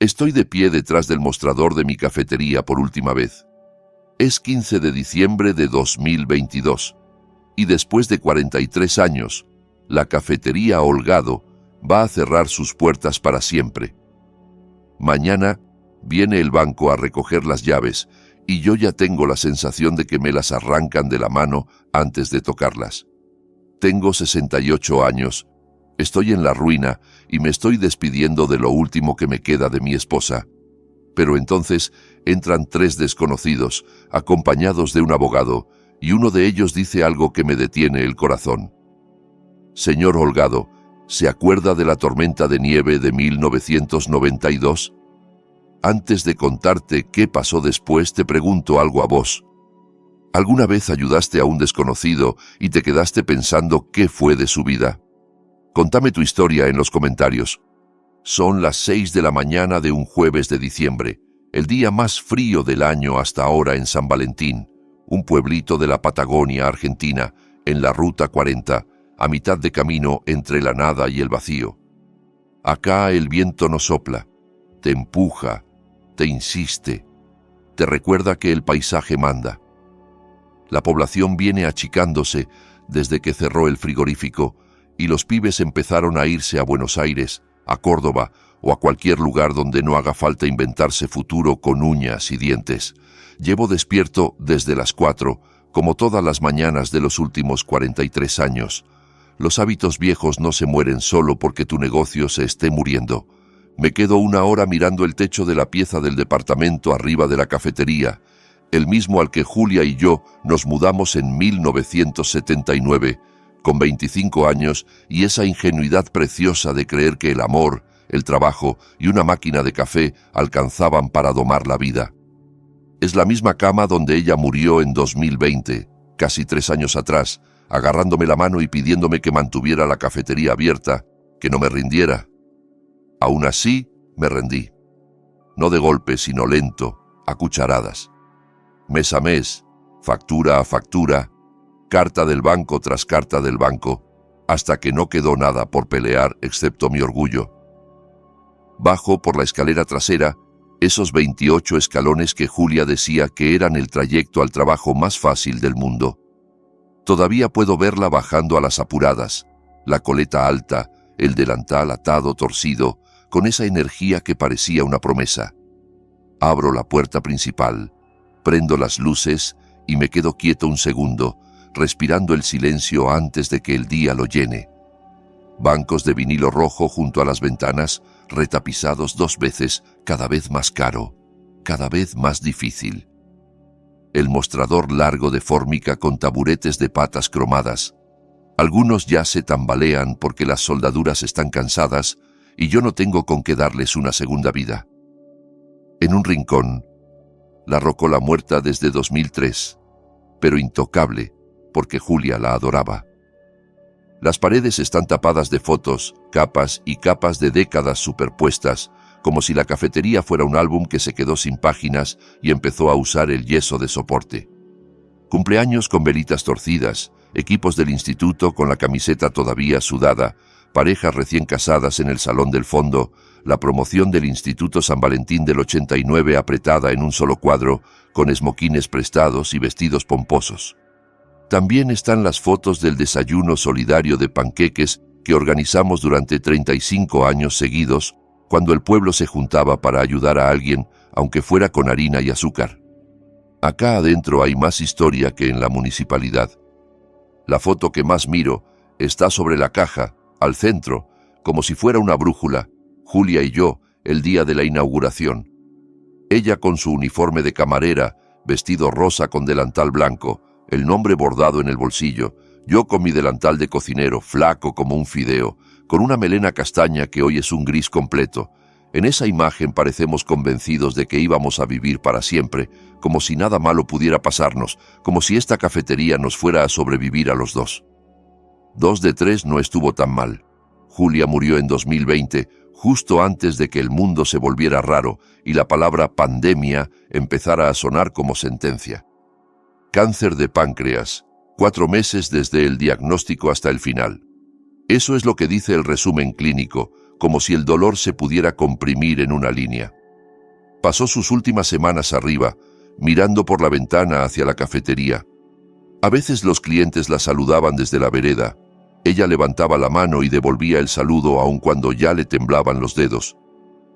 Estoy de pie detrás del mostrador de mi cafetería por última vez. Es 15 de diciembre de 2022 y después de 43 años, la cafetería Holgado va a cerrar sus puertas para siempre. Mañana viene el banco a recoger las llaves y yo ya tengo la sensación de que me las arrancan de la mano antes de tocarlas. Tengo 68 años, estoy en la ruina y me estoy despidiendo de lo último que me queda de mi esposa. Pero entonces entran 3 desconocidos, acompañados de un abogado, y uno de ellos dice algo que me detiene el corazón. Señor Holgado, ¿se acuerda de la tormenta de nieve de 1992? Antes de contarte qué pasó después, te pregunto algo a vos. ¿Alguna vez ayudaste a un desconocido y te quedaste pensando qué fue de su vida? Contame tu historia en los comentarios. Son las 6 de la mañana de un jueves de diciembre, el día más frío del año hasta ahora en San Valentín, un pueblito de la Patagonia, Argentina, en la Ruta 40, a mitad de camino entre la nada y el vacío. Acá el viento no sopla, te empuja, te insiste, te recuerda que el paisaje manda. La población viene achicándose desde que cerró el frigorífico y los pibes empezaron a irse a Buenos Aires, a Córdoba o a cualquier lugar donde no haga falta inventarse futuro con uñas y dientes. Llevo despierto desde las 4, como todas las mañanas de los últimos 43 años. Los hábitos viejos no se mueren solo porque tu negocio se esté muriendo. Me quedo 1 hora mirando el techo de la pieza del departamento arriba de la cafetería, el mismo al que Julia y yo nos mudamos en 1979, con 25 años y esa ingenuidad preciosa de creer que el amor, el trabajo y una máquina de café alcanzaban para domar la vida. Es la misma cama donde ella murió en 2020, casi 3 años atrás, agarrándome la mano y pidiéndome que mantuviera la cafetería abierta, que no me rindiera. Aún así, me rendí. No de golpe, sino lento, a cucharadas. Mes a mes, factura a factura, carta del banco tras carta del banco, hasta que no quedó nada por pelear excepto mi orgullo. Bajo por la escalera trasera, esos 28 escalones que Julia decía que eran el trayecto al trabajo más fácil del mundo. Todavía puedo verla bajando a las apuradas, la coleta alta, el delantal atado torcido, con esa energía que parecía una promesa. Abro la puerta principal, prendo las luces y me quedo quieto un segundo, respirando el silencio antes de que el día lo llene. Bancos de vinilo rojo junto a las ventanas, retapizados 2 veces, cada vez más caro, cada vez más difícil. El mostrador largo de fórmica con taburetes de patas cromadas. Algunos ya se tambalean porque las soldaduras están cansadas y yo no tengo con qué darles una segunda vida. En un rincón, la rocola muerta desde 2003, pero intocable, porque Julia la adoraba. Las paredes están tapadas de fotos, capas y capas de décadas superpuestas, como si la cafetería fuera un álbum que se quedó sin páginas y empezó a usar el yeso de soporte. Cumpleaños con velitas torcidas, equipos del instituto con la camiseta todavía sudada, parejas recién casadas en el salón del fondo, la promoción del Instituto San Valentín del 89 apretada en un solo cuadro, con esmoquines prestados y vestidos pomposos. También están las fotos del desayuno solidario de panqueques que organizamos durante 35 años seguidos, cuando el pueblo se juntaba para ayudar a alguien, aunque fuera con harina y azúcar. Acá adentro hay más historia que en la municipalidad. La foto que más miro está sobre la caja, al centro, como si fuera una brújula, Julia y yo, el día de la inauguración. Ella con su uniforme de camarera, vestido rosa con delantal blanco, el nombre bordado en el bolsillo, yo con mi delantal de cocinero, flaco como un fideo, con una melena castaña que hoy es un gris completo. En esa imagen parecemos convencidos de que íbamos a vivir para siempre, como si nada malo pudiera pasarnos, como si esta cafetería nos fuera a sobrevivir a los dos. 2 de 3 no estuvo tan mal. Julia murió en 2020, justo antes de que el mundo se volviera raro y la palabra pandemia empezara a sonar como sentencia. Cáncer de páncreas, 4 meses desde el diagnóstico hasta el final. Eso es lo que dice el resumen clínico, como si el dolor se pudiera comprimir en una línea. Pasó sus últimas semanas arriba, mirando por la ventana hacia la cafetería. A veces los clientes la saludaban desde la vereda. Ella levantaba la mano y devolvía el saludo aun cuando ya le temblaban los dedos.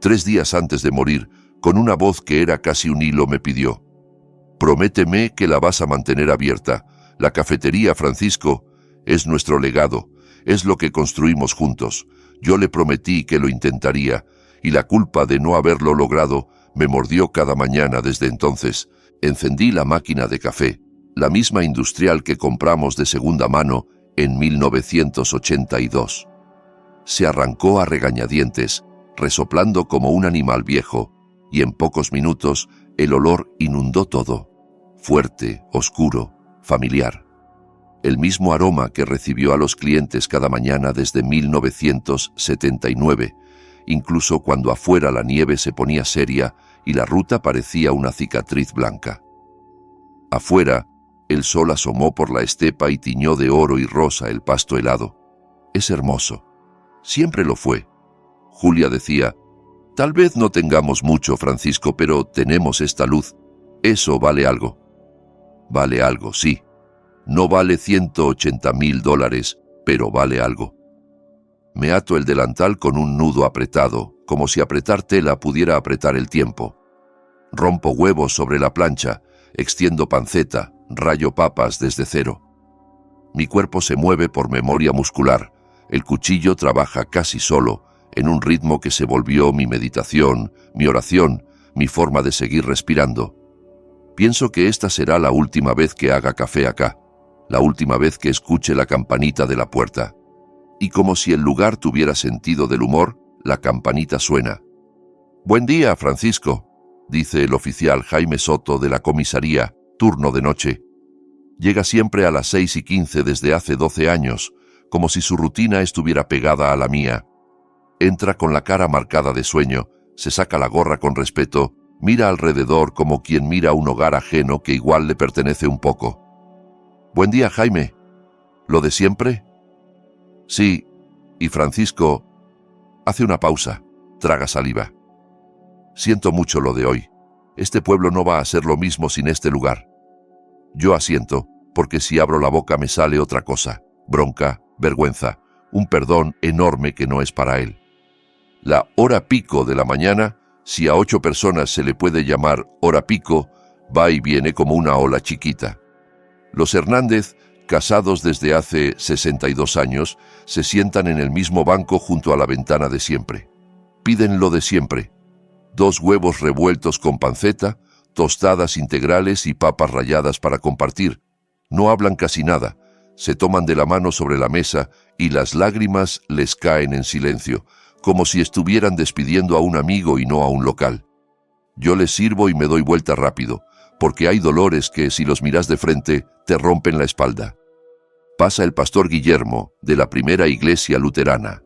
3 días antes de morir, con una voz que era casi un hilo, me pidió: «Prométeme que la vas a mantener abierta. La cafetería, Francisco, es nuestro legado, es lo que construimos juntos. Yo le prometí que lo intentaría, y la culpa de no haberlo logrado me mordió cada mañana desde entonces. Encendí la máquina de café, la misma industrial que compramos de segunda mano en 1982. Se arrancó a regañadientes, resoplando como un animal viejo, y en pocos minutos el olor inundó todo. Fuerte, oscuro, familiar. El mismo aroma que recibió a los clientes cada mañana desde 1979, incluso cuando afuera la nieve se ponía seria y la ruta parecía una cicatriz blanca. Afuera, el sol asomó por la estepa y tiñó de oro y rosa el pasto helado. Es hermoso. Siempre lo fue. Julia decía: «Tal vez no tengamos mucho, Francisco, pero tenemos esta luz. Eso vale algo». Vale algo, sí. No vale $180,000, pero vale algo. Me ato el delantal con un nudo apretado, como si apretar tela pudiera apretar el tiempo. Rompo huevos sobre la plancha, extiendo panceta, rayo papas desde cero. Mi cuerpo se mueve por memoria muscular. El cuchillo trabaja casi solo, en un ritmo que se volvió mi meditación, mi oración, mi forma de seguir respirando. Pienso que esta será la última vez que haga café acá, la última vez que escuche la campanita de la puerta. Y como si el lugar tuviera sentido del humor, la campanita suena. «Buen día, Francisco», dice el oficial Jaime Soto de la comisaría, turno de noche. Llega siempre a las 6:15 desde hace 12 años, como si su rutina estuviera pegada a la mía. Entra con la cara marcada de sueño, se saca la gorra con respeto, mira alrededor como quien mira un hogar ajeno que igual le pertenece un poco. «Buen día, Jaime. ¿Lo de siempre?» «Sí». Y Francisco hace una pausa, traga saliva. «Siento mucho lo de hoy. Este pueblo no va a ser lo mismo sin este lugar». Yo asiento, porque si abro la boca me sale otra cosa: bronca, vergüenza, un perdón enorme que no es para él. La hora pico de la mañana, si a 8 personas se le puede llamar hora pico, va y viene como una ola chiquita. Los Hernández, casados desde hace 62 años, se sientan en el mismo banco junto a la ventana de siempre. Piden lo de siempre: 2 huevos revueltos con panceta, tostadas integrales y papas ralladas para compartir. No hablan casi nada, se toman de la mano sobre la mesa y las lágrimas les caen en silencio, como si estuvieran despidiendo a un amigo y no a un local. Yo les sirvo y me doy vuelta rápido, porque hay dolores que, si los miras de frente, te rompen la espalda. Pasa el pastor Guillermo, de la primera iglesia luterana.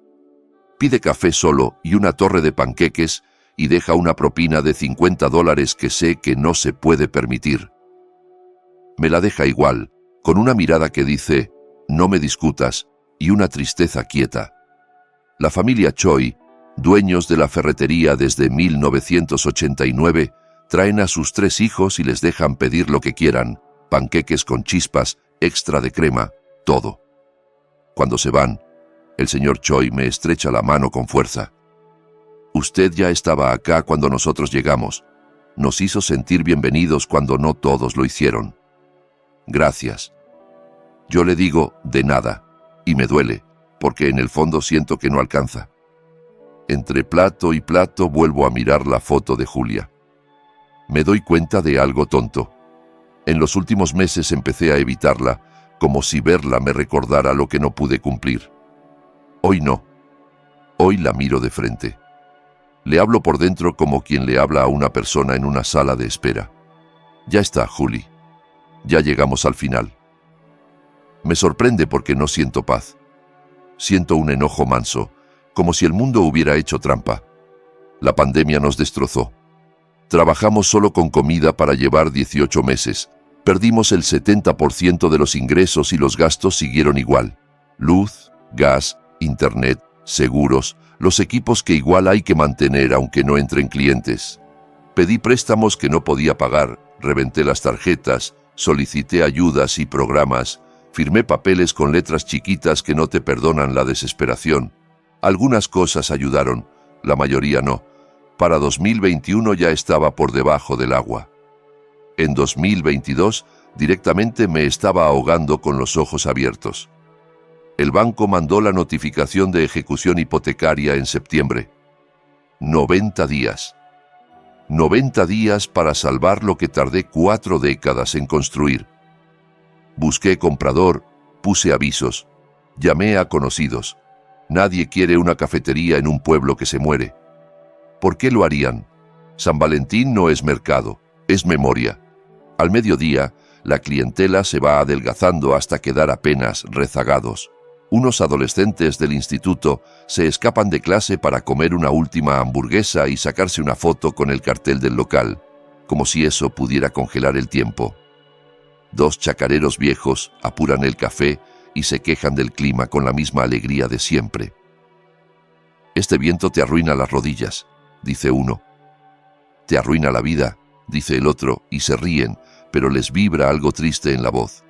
Pide café solo y una torre de panqueques y deja una propina de $50 que sé que no se puede permitir. Me la deja igual, con una mirada que dice: «No me discutas», y una tristeza quieta. La familia Choi, dueños de la ferretería desde 1989, traen a sus 3 hijos y les dejan pedir lo que quieran: panqueques con chispas, extra de crema, todo. Cuando se van, el señor Choi me estrecha la mano con fuerza. «Usted ya estaba acá cuando nosotros llegamos. Nos hizo sentir bienvenidos cuando no todos lo hicieron. Gracias». Yo le digo: «De nada», y me duele, porque en el fondo siento que no alcanza. Entre plato y plato vuelvo a mirar la foto de Julia. Me doy cuenta de algo tonto. En los últimos meses empecé a evitarla, como si verla me recordara lo que no pude cumplir. Hoy no. Hoy la miro de frente. Le hablo por dentro como quien le habla a una persona en una sala de espera. «Ya está, Juli. Ya llegamos al final». Me sorprende porque no siento paz. Siento un enojo manso, como si el mundo hubiera hecho trampa. La pandemia nos destrozó. Trabajamos solo con comida para llevar 18 meses. Perdimos el 70% de los ingresos y los gastos siguieron igual. Luz, gas, internet, seguros, Los equipos que igual hay que mantener aunque no entren clientes. Pedí préstamos que no podía pagar, reventé las tarjetas, solicité ayudas y programas, firmé papeles con letras chiquitas que no te perdonan la desesperación. Algunas cosas ayudaron, la mayoría no. Para 2021 ya estaba por debajo del agua. En 2022 directamente me estaba ahogando con los ojos abiertos. El banco mandó la notificación de ejecución hipotecaria en septiembre. 90 días. 90 días para salvar lo que tardé 4 décadas en construir. Busqué comprador, puse avisos, llamé a conocidos. Nadie quiere una cafetería en un pueblo que se muere. ¿Por qué lo harían? San Valentín no es mercado, es memoria. Al mediodía, la clientela se va adelgazando hasta quedar apenas rezagados. Unos adolescentes del instituto se escapan de clase para comer una última hamburguesa y sacarse una foto con el cartel del local, como si eso pudiera congelar el tiempo. 2 chacareros viejos apuran el café y se quejan del clima con la misma alegría de siempre. «Este viento te arruina las rodillas», dice uno. «Te arruina la vida», dice el otro, y se ríen, pero les vibra algo triste en la voz.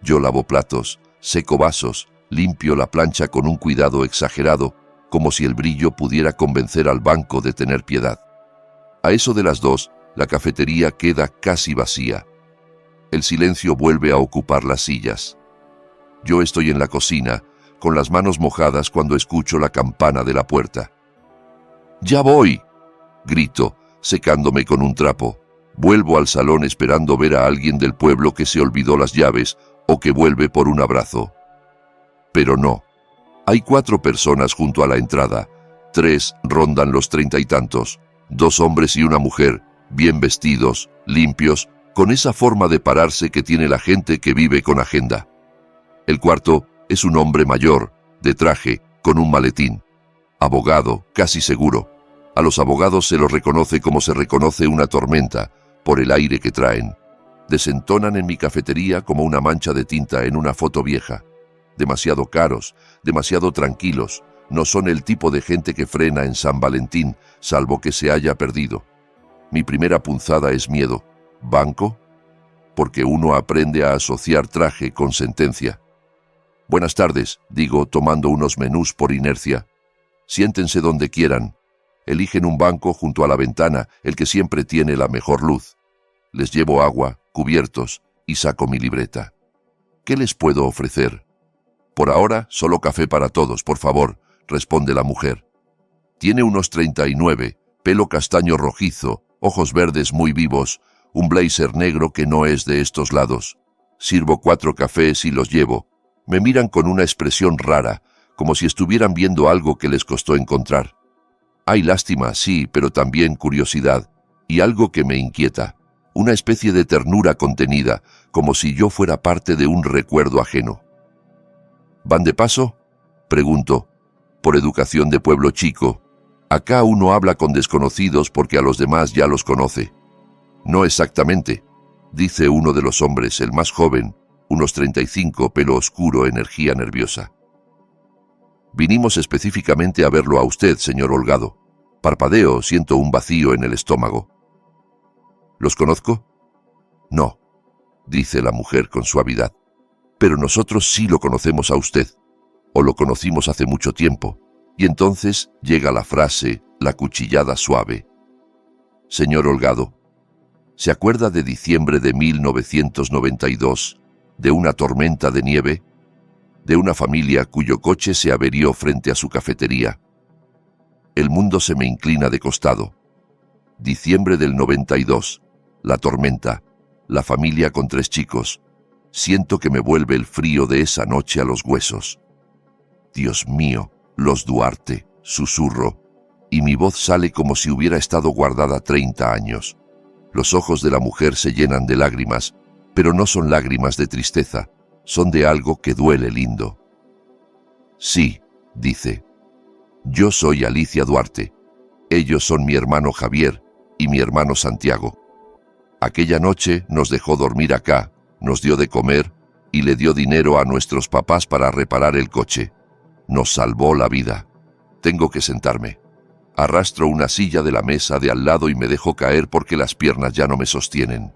Yo lavo platos, seco vasos, limpio la plancha con un cuidado exagerado, como si el brillo pudiera convencer al banco de tener piedad. A eso de las 2, la cafetería queda casi vacía. El silencio vuelve a ocupar las sillas. Yo estoy en la cocina, con las manos mojadas cuando escucho la campana de la puerta. «¡Ya voy!», grito, secándome con un trapo. Vuelvo al salón esperando ver a alguien del pueblo que se olvidó las llaves o que vuelve por un abrazo. Pero no. Hay 4 personas junto a la entrada. 3 rondan los 30 y tantos. 2 hombres y una mujer, bien vestidos, limpios, con esa forma de pararse que tiene la gente que vive con agenda. El cuarto es un hombre mayor, de traje, con un maletín. Abogado, casi seguro. A los abogados se los reconoce como se reconoce una tormenta, por el aire que traen. Desentonan en mi cafetería como una mancha de tinta en una foto vieja. Demasiado caros, demasiado tranquilos, no son el tipo de gente que frena en San Valentín, salvo que se haya perdido. Mi primera punzada es miedo. ¿Banco? Porque uno aprende a asociar traje con sentencia. «Buenas tardes», digo, tomando unos menús por inercia. «Siéntense donde quieran». Eligen un banco junto a la ventana, el que siempre tiene la mejor luz. Les llevo agua, cubiertos, y saco mi libreta. «¿Qué les puedo ofrecer?» «Por ahora, solo café para todos, por favor», responde la mujer. Tiene unos 39, pelo castaño rojizo, ojos verdes muy vivos, un blazer negro que no es de estos lados. Sirvo 4 cafés y los llevo. Me miran con una expresión rara, como si estuvieran viendo algo que les costó encontrar. Hay lástima, sí, pero también curiosidad, y algo que me inquieta, una especie de ternura contenida, como si yo fuera parte de un recuerdo ajeno. «¿Van de paso?», pregunto, por educación de pueblo chico. Acá uno habla con desconocidos porque a los demás ya los conoce. «No exactamente», dice uno de los hombres, el más joven, unos 35, pelo oscuro, energía nerviosa. «Vinimos específicamente a verlo a usted, señor Holgado». Parpadeo, siento un vacío en el estómago. «¿Los conozco?». «No», dice la mujer con suavidad. «Pero nosotros sí lo conocemos a usted, o lo conocimos hace mucho tiempo». Y entonces llega la frase, la cuchillada suave. «Señor Holgado, ¿se acuerda de diciembre de 1992, de una tormenta de nieve? De una familia cuyo coche se averió frente a su cafetería. El mundo se me inclina de costado. Diciembre del 92, la tormenta, la familia con 3 chicos. Siento que me vuelve el frío de esa noche a los huesos. Dios mío, los Duarte», susurro, y mi voz sale como si hubiera estado guardada 30 años. Los ojos de la mujer se llenan de lágrimas, pero no son lágrimas de tristeza, son de algo que duele lindo. «Sí», dice. «Yo soy Alicia Duarte. Ellos son mi hermano Javier y mi hermano Santiago. Aquella noche nos dejó dormir acá, nos dio de comer y le dio dinero a nuestros papás para reparar el coche. Nos salvó la vida. Tengo que sentarme. Arrastro una silla de la mesa de al lado y me dejo caer porque las piernas ya no me sostienen.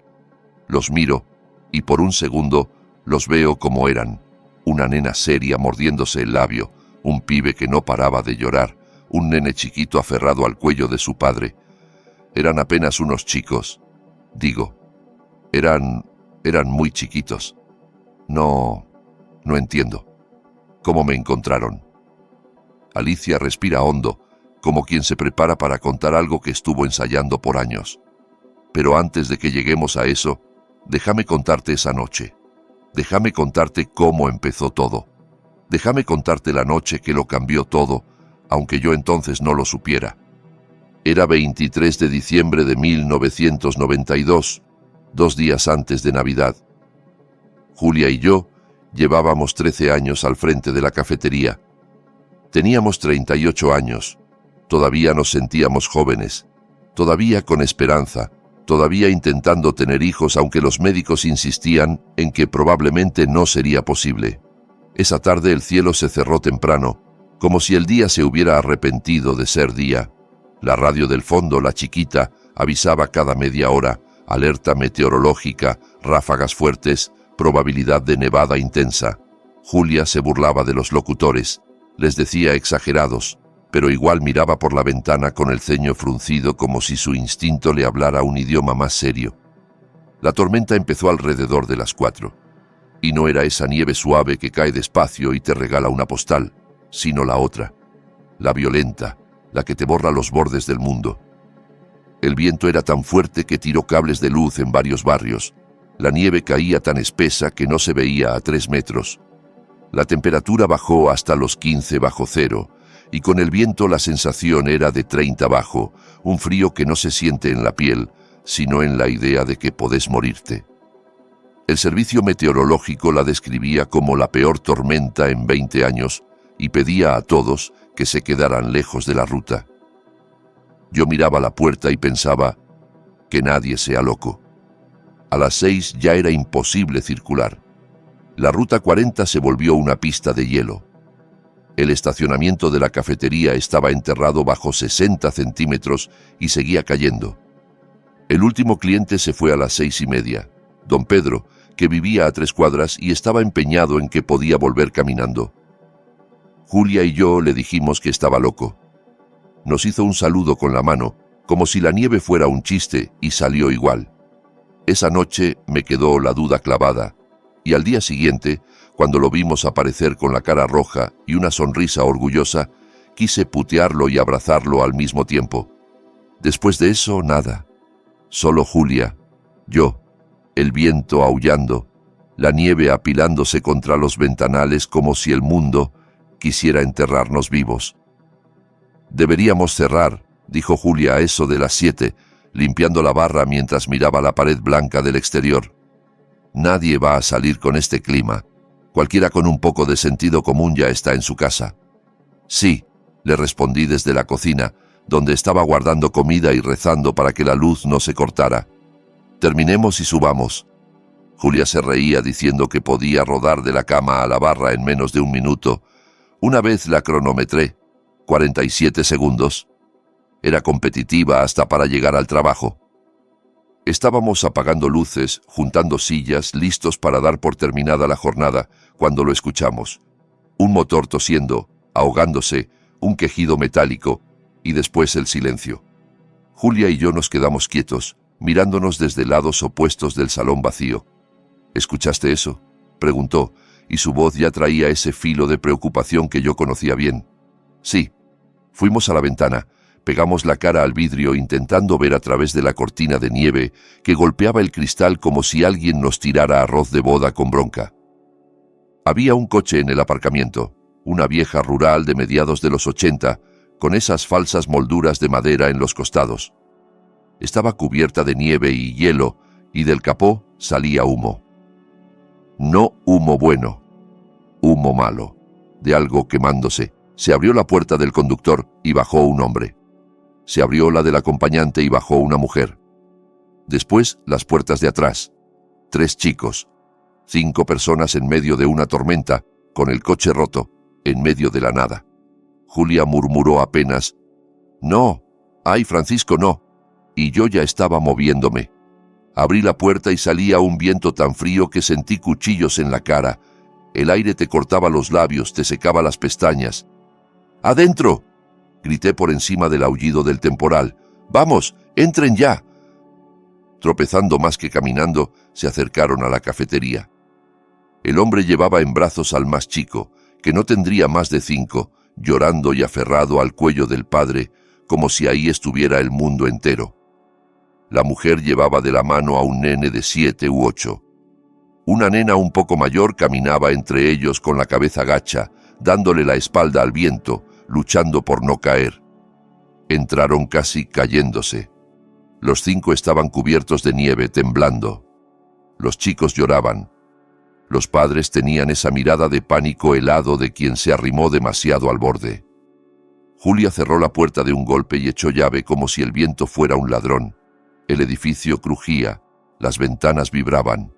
Los miro y por un segundo los veo como eran. Una nena seria mordiéndose el labio, un pibe que no paraba de llorar, un nene chiquito aferrado al cuello de su padre. Eran apenas unos chicos. Digo, eran muy chiquitos. No entiendo. ¿Cómo me encontraron? Alicia respira hondo, como quien se prepara para contar algo que estuvo ensayando por años. Pero antes de que lleguemos a eso, déjame contarte esa noche. Déjame contarte cómo empezó todo. Déjame contarte la noche que lo cambió todo, aunque yo entonces no lo supiera. Era 23 de diciembre de 1992, 2 días antes de Navidad. Julia y yo llevábamos 13 años al frente de la cafetería. Teníamos 38 años. Todavía nos sentíamos jóvenes, todavía con esperanza, todavía intentando tener hijos aunque los médicos insistían en que probablemente no sería posible. Esa tarde el cielo se cerró temprano, como si el día se hubiera arrepentido de ser día. La radio del fondo, la chiquita, avisaba cada media hora, alerta meteorológica, ráfagas fuertes, probabilidad de nevada intensa. Julia se burlaba de los locutores, les decía exagerados, pero igual miraba por la ventana con el ceño fruncido como si su instinto le hablara un idioma más serio. La tormenta empezó alrededor de las 4. Y no era esa nieve suave que cae despacio y te regala una postal, sino la otra, la violenta, la que te borra los bordes del mundo. El viento era tan fuerte que tiró cables de luz en varios barrios. La nieve caía tan espesa que no se veía a 3 metros. La temperatura bajó hasta los 15 bajo cero, y con el viento la sensación era de 30 bajo, un frío que no se siente en la piel, sino en la idea de que podés morirte. El servicio meteorológico la describía como la peor tormenta en 20 años y pedía a todos que se quedaran lejos de la ruta. Yo miraba la puerta y pensaba, que nadie sea loco. A las 6 ya era imposible circular. La ruta 40 se volvió una pista de hielo. El estacionamiento de la cafetería estaba enterrado bajo 60 centímetros y seguía cayendo. El último cliente se fue a las 6:30. Don Pedro, que vivía a 3 cuadras y estaba empeñado en que podía volver caminando. Julia y yo le dijimos que estaba loco. Nos hizo un saludo con la mano, como si la nieve fuera un chiste, y salió igual. Esa noche me quedó la duda clavada, y al día siguiente, cuando lo vimos aparecer con la cara roja y una sonrisa orgullosa, quise putearlo y abrazarlo al mismo tiempo. Después de eso, nada. Solo Julia, yo, el viento aullando, la nieve apilándose contra los ventanales como si el mundo quisiera enterrarnos vivos. Deberíamos cerrar, dijo Julia a eso de las 7, limpiando la barra mientras miraba la pared blanca del exterior. Nadie va a salir con este clima. Cualquiera con un poco de sentido común ya está en su casa. Sí, le respondí desde la cocina, donde estaba guardando comida y rezando para que la luz no se cortara. Terminemos y subamos. Julia se reía diciendo que podía rodar de la cama a la barra en menos de 1 minuto. Una vez la cronometré, 47 segundos. Era competitiva hasta para llegar al trabajo. Estábamos apagando luces, juntando sillas, listos para dar por terminada la jornada, cuando lo escuchamos. Un motor tosiendo, ahogándose, un quejido metálico, y después el silencio. Julia y yo nos quedamos quietos, mirándonos desde lados opuestos del salón vacío. ¿Escuchaste eso?, preguntó, y su voz ya traía ese filo de preocupación que yo conocía bien. Sí. Fuimos a la ventana. Pegamos la cara al vidrio intentando ver a través de la cortina de nieve que golpeaba el cristal como si alguien nos tirara arroz de boda con bronca. Había un coche en el aparcamiento, una vieja rural de mediados de los 80, con esas falsas molduras de madera en los costados. Estaba cubierta de nieve y hielo, y del capó salía humo. No humo bueno, humo malo, de algo quemándose. Se abrió la puerta del conductor y bajó un hombre. Se abrió la del acompañante y bajó una mujer. Después, las puertas de atrás. 3 chicos. 5 personas en medio de una tormenta, con el coche roto, en medio de la nada. Julia murmuró apenas: «No, ay, Francisco, no». Y yo ya estaba moviéndome. Abrí la puerta y salía un viento tan frío que sentí cuchillos en la cara. El aire te cortaba los labios, te secaba las pestañas. «¡Adentro!», grité por encima del aullido del temporal. «¡Vamos, entren ya!». Tropezando más que caminando, se acercaron a la cafetería. El hombre llevaba en brazos al más chico, que no tendría más de 5, llorando y aferrado al cuello del padre, como si ahí estuviera el mundo entero. La mujer llevaba de la mano a un nene de 7 u 8. Una nena un poco mayor caminaba entre ellos con la cabeza gacha, dándole la espalda al viento, luchando por no caer. Entraron casi cayéndose. Los 5 estaban cubiertos de nieve, temblando. Los chicos lloraban. Los padres tenían esa mirada de pánico helado de quien se arrimó demasiado al borde. Julia cerró la puerta de un golpe y echó llave como si el viento fuera un ladrón. El edificio crujía, las ventanas vibraban.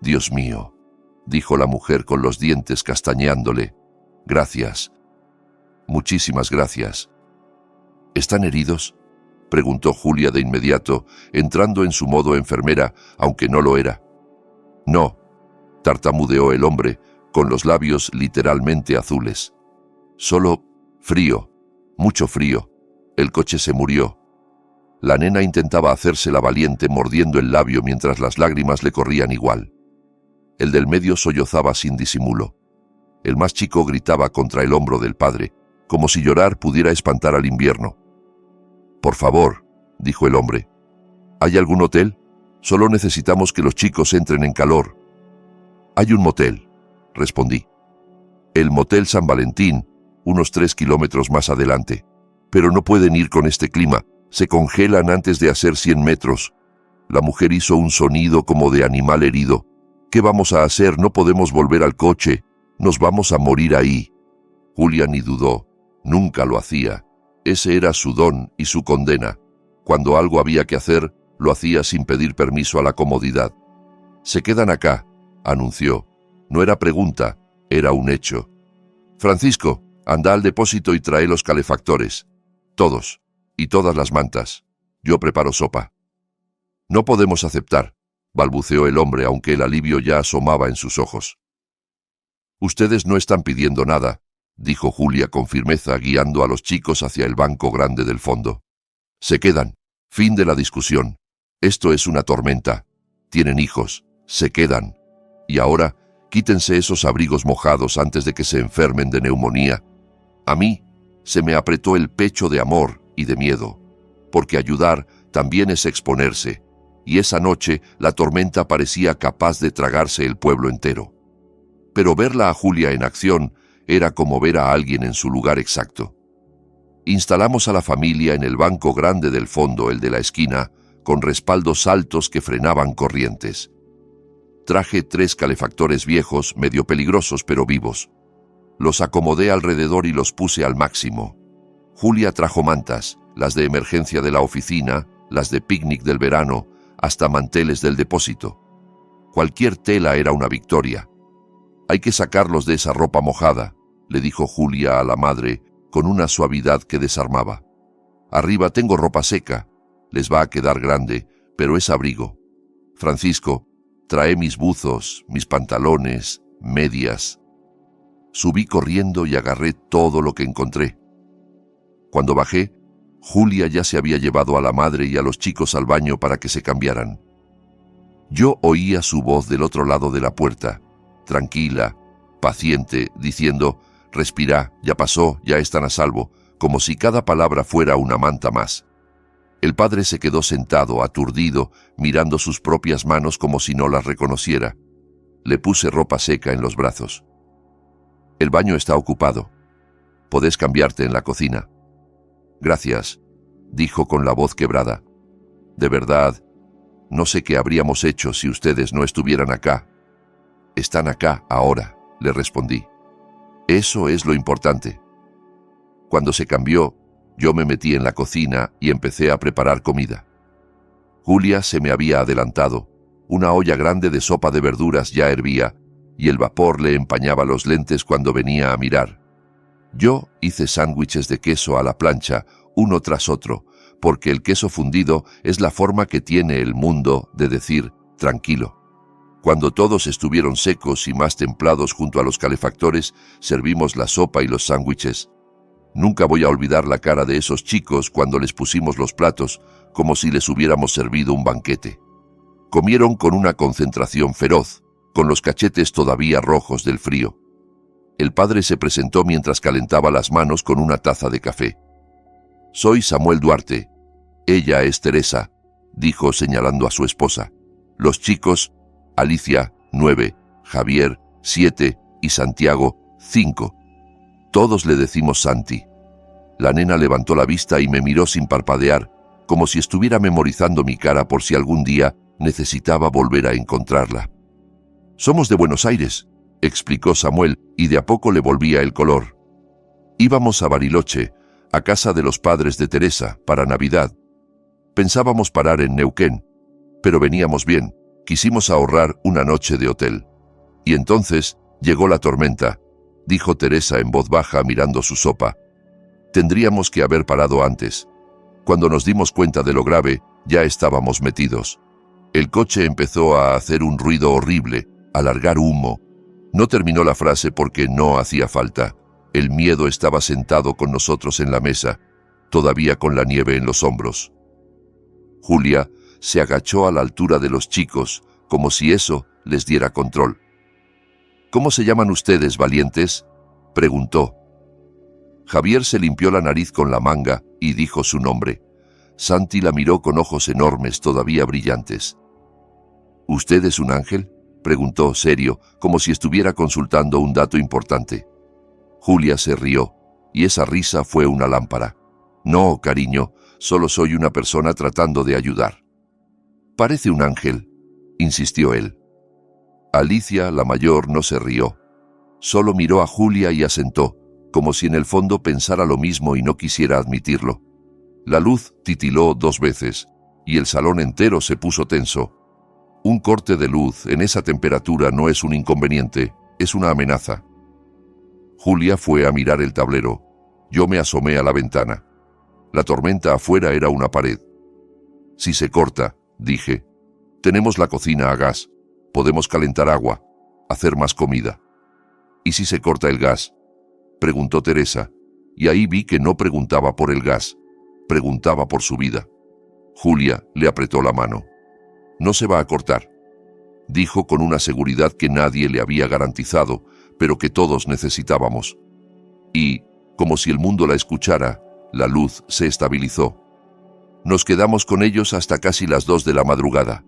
«Dios mío», dijo la mujer con los dientes castañeándole. «Gracias. Muchísimas gracias». «¿Están heridos?», preguntó Julia de inmediato, entrando en su modo enfermera, aunque no lo era. «No», tartamudeó el hombre, con los labios literalmente azules. «Solo frío, mucho frío. El coche se murió». La nena intentaba hacerse la valiente mordiendo el labio mientras las lágrimas le corrían igual. El del medio sollozaba sin disimulo. El más chico gritaba contra el hombro del padre, como si llorar pudiera espantar al invierno. «Por favor», dijo el hombre. «¿Hay algún hotel? Solo necesitamos que los chicos entren en calor». «Hay un motel», respondí. «El Motel San Valentín, unos 3 kilómetros más adelante. Pero no pueden ir con este clima. Se congelan antes de hacer 100 metros. La mujer hizo un sonido como de animal herido. «¿Qué vamos a hacer? No podemos volver al coche. Nos vamos a morir ahí». Julia ni dudó. Nunca lo hacía. Ese era su don y su condena. Cuando algo había que hacer, lo hacía sin pedir permiso a la comodidad. «Se quedan acá», anunció. No era pregunta, era un hecho. «Francisco, anda al depósito y trae los calefactores. Todos. Y todas las mantas. Yo preparo sopa». «No podemos aceptar», balbuceó el hombre, aunque el alivio ya asomaba en sus ojos. «Ustedes no están pidiendo nada», dijo Julia con firmeza, guiando a los chicos hacia el banco grande del fondo. «Se quedan. Fin de la discusión. Esto es una tormenta. Tienen hijos. Se quedan. Y ahora, quítense esos abrigos mojados antes de que se enfermen de neumonía». A mí se me apretó el pecho de amor y de miedo, porque ayudar también es exponerse, y esa noche la tormenta parecía capaz de tragarse el pueblo entero. Pero verla a Julia en acción era como ver a alguien en su lugar exacto. Instalamos a la familia en el banco grande del fondo, el de la esquina, con respaldos altos que frenaban corrientes. Traje 3 calefactores viejos, medio peligrosos pero vivos. Los acomodé alrededor y los puse al máximo. Julia trajo mantas, las de emergencia de la oficina, las de picnic del verano, hasta manteles del depósito. Cualquier tela era una victoria. «Hay que sacarlos de esa ropa mojada», le dijo Julia a la madre con una suavidad que desarmaba. «Arriba tengo ropa seca. Les va a quedar grande, pero es abrigo. Francisco, trae mis buzos, mis pantalones, medias». Subí corriendo y agarré todo lo que encontré. Cuando bajé, Julia ya se había llevado a la madre y a los chicos al baño para que se cambiaran. Yo oía su voz del otro lado de la puerta, tranquila, paciente, diciendo: «Respirá, ya pasó, ya están a salvo», como si cada palabra fuera una manta más. El padre se quedó sentado, aturdido, mirando sus propias manos como si no las reconociera. Le puse ropa seca en los brazos. «El baño está ocupado. Podés cambiarte en la cocina». «Gracias», dijo con la voz quebrada. «De verdad, no sé qué habríamos hecho si ustedes no estuvieran acá». «Están acá ahora», le respondí. «Eso es lo importante». Cuando se cambió, yo me metí en la cocina y empecé a preparar comida. Julia se me había adelantado. Una olla grande de sopa de verduras ya hervía, y el vapor le empañaba los lentes cuando venía a mirar. Yo hice sándwiches de queso a la plancha, uno tras otro, porque el queso fundido es la forma que tiene el mundo de decir tranquilo. Cuando todos estuvieron secos y más templados junto a los calefactores, servimos la sopa y los sándwiches. Nunca voy a olvidar la cara de esos chicos cuando les pusimos los platos, como si les hubiéramos servido un banquete. Comieron con una concentración feroz, con los cachetes todavía rojos del frío. El padre se presentó mientras calentaba las manos con una taza de café. «Soy Samuel Duarte. Ella es Teresa», dijo señalando a su esposa. «Los chicos, Alicia, 9, Javier, 7 y Santiago, 5. Todos le decimos Santi». La nena levantó la vista y me miró sin parpadear, como si estuviera memorizando mi cara por si algún día necesitaba volver a encontrarla. «Somos de Buenos Aires», explicó Samuel, y de a poco le volvía el color. «Íbamos a Bariloche, a casa de los padres de Teresa, para Navidad. Pensábamos parar en Neuquén, pero veníamos bien, quisimos ahorrar una noche de hotel. Y entonces llegó la tormenta», dijo Teresa en voz baja mirando su sopa. «Tendríamos que haber parado antes. Cuando nos dimos cuenta de lo grave, ya estábamos metidos. El coche empezó a hacer un ruido horrible, a largar humo. No terminó la frase porque no hacía falta. El miedo estaba sentado con nosotros en la mesa, todavía con la nieve en los hombros». Julia se agachó a la altura de los chicos, como si eso les diera control. «¿Cómo se llaman ustedes, valientes?», preguntó. Javier se limpió la nariz con la manga y dijo su nombre. Santi la miró con ojos enormes, todavía brillantes. «¿Usted es un ángel?», preguntó serio, como si estuviera consultando un dato importante. Julia se rió, y esa risa fue una lámpara. «No, cariño, solo soy una persona tratando de ayudar». «Parece un ángel», insistió él. Alicia, la mayor, no se rió. Solo miró a Julia y asentó, como si en el fondo pensara lo mismo y no quisiera admitirlo. La luz titiló 2 veces, y el salón entero se puso tenso. Un corte de luz en esa temperatura no es un inconveniente, es una amenaza. Julia fue a mirar el tablero. Yo me asomé a la ventana. La tormenta afuera era una pared. «Si se corta», dije. «Tenemos la cocina a gas. Podemos calentar agua, hacer más comida». «¿Y si se corta el gas?», preguntó Teresa, y ahí vi que no preguntaba por el gas, preguntaba por su vida. Julia le apretó la mano. «No se va a cortar», dijo con una seguridad que nadie le había garantizado, pero que todos necesitábamos. Y, como si el mundo la escuchara, la luz se estabilizó. Nos quedamos con ellos hasta casi las 2 de la madrugada.